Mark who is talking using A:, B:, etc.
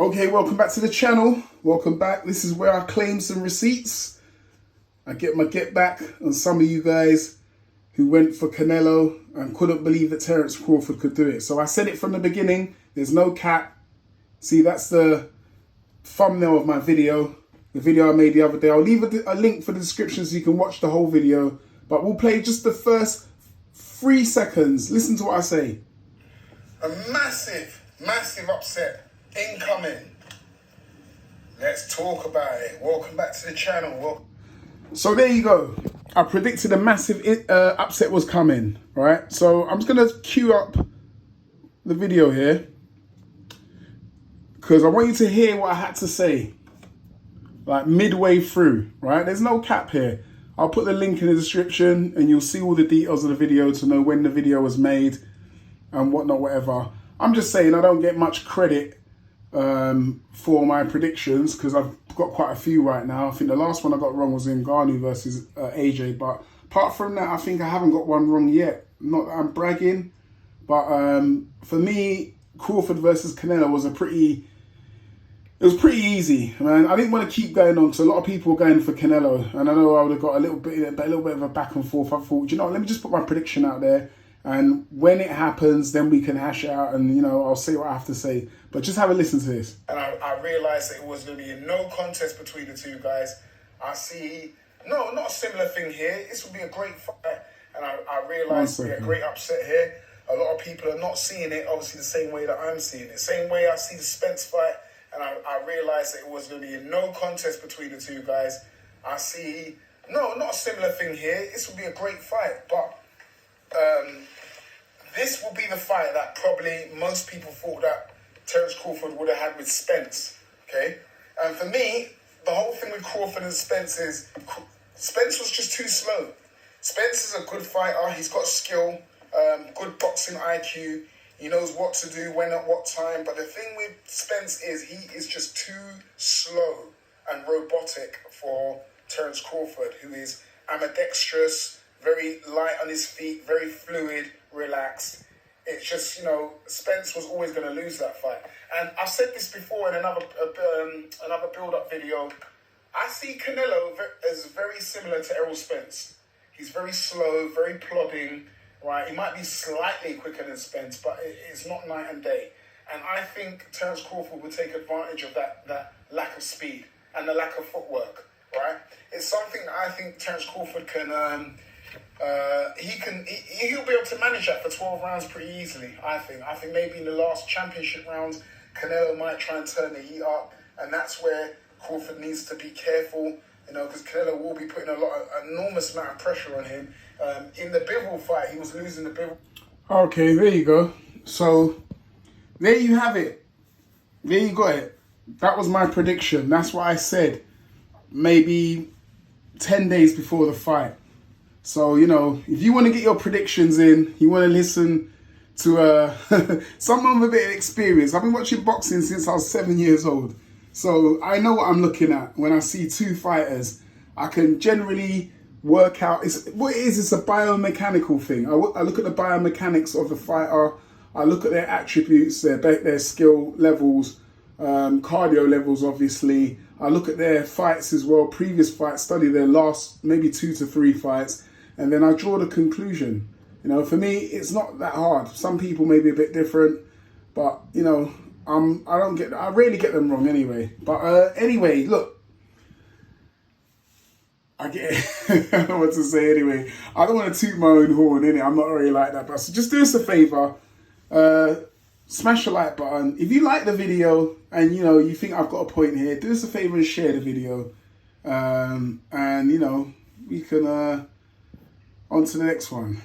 A: Okay, welcome back to the channel. Welcome back. This is where I claim some receipts. I get my get back on some of you guys who went for Canelo and couldn't believe that Terence Crawford could do it. So I said it from the beginning. There's no cap. See, that's the thumbnail of my video. The video I made the other day. I'll leave a link for the description so you can watch the whole video. But we'll play just the first 3 seconds. Listen to what I say.
B: A massive upset incoming. Let's talk about it. Welcome back to the channel.
A: So there you go. I predicted a massive upset was coming, right? So I'm just going to cue up the video here because I want you to hear what I had to say, like midway through, right? There's no cap here. I'll put the link in the description and you'll see all the details of the video to know when the video was made and whatnot, whatever. I'm just saying I don't get much credit for my predictions because I've got quite a few right now. I think the last one I got wrong was in Ngannou versus AJ, but apart from that, I think I haven't got one wrong yet. Not that I'm bragging, but for me, Crawford versus Canelo was pretty easy, man. I didn't want to keep going on because a lot of people were going for Canelo, and I know I would have got a little bit of a back and forth. I thought, you know, let me just put my prediction out there, and when it happens, then we can hash it out, and you know, I'll say what I have to say. But just have a listen to this.
B: And I realised that it was going to be a no contest between the two guys. I see, not a similar thing here. This will be a great fight, and I realised it'll be a great upset here. A lot of people are not seeing it, obviously, the same way that I'm seeing it. Same way I see the Spence fight, and I realised that it was going to be a no contest between the two guys. I see, not a similar thing here. This will be a great fight, but this will be the fight that probably most people thought that Terence Crawford would have had with Spence, okay? And for me, the whole thing with Crawford and Spence is Spence was just too slow. Spence is a good fighter. He's got skill, good boxing IQ. He knows what to do, when, at what time. But the thing with Spence is he is just too slow and robotic for Terence Crawford, who is ambidextrous, very light on his feet, very fluid, relaxed. It's just, you know, Spence was always going to lose that fight. And I've said this before in another build-up video. I see Canelo as very similar to Errol Spence. He's very slow, very plodding, right? He might be slightly quicker than Spence, but it's not night and day. And I think Terence Crawford would take advantage of that lack of speed and the lack of footwork, right? It's something that I think Terence Crawford can... he'll be able to manage that for 12 rounds pretty easily, I think. I think maybe in the last championship rounds, Canelo might try and turn the heat up, and that's where Crawford needs to be careful, you know, because Canelo will be putting enormous amount of pressure on him. In the Bivol fight, he was losing the Bivol.
A: Okay, there you go. So, there you have it. There you got it. That was my prediction. That's what I said maybe 10 days before the fight. So, you know, if you want to get your predictions in, you want to listen to someone with a bit of experience. I've been watching boxing since I was 7 years old. So I know what I'm looking at when I see two fighters. I can generally work out. It's a biomechanical thing. I look at the biomechanics of the fighter. I look at their attributes, their skill levels, cardio levels, obviously. I look at their fights as well, previous fights, study their last maybe 2 to 3 fights. And then I draw the conclusion. You know, for me, it's not that hard. Some people may be a bit different, but you know, I rarely get them wrong anyway. But anyway, look, I get it. I don't know what to say anyway. I don't want to toot my own horn, innit? I'm not really like that. But so just do us a favour, smash the like button. If you like the video and you know you think I've got a point here, do us a favour and share the video. And you know, we can. On to the next one.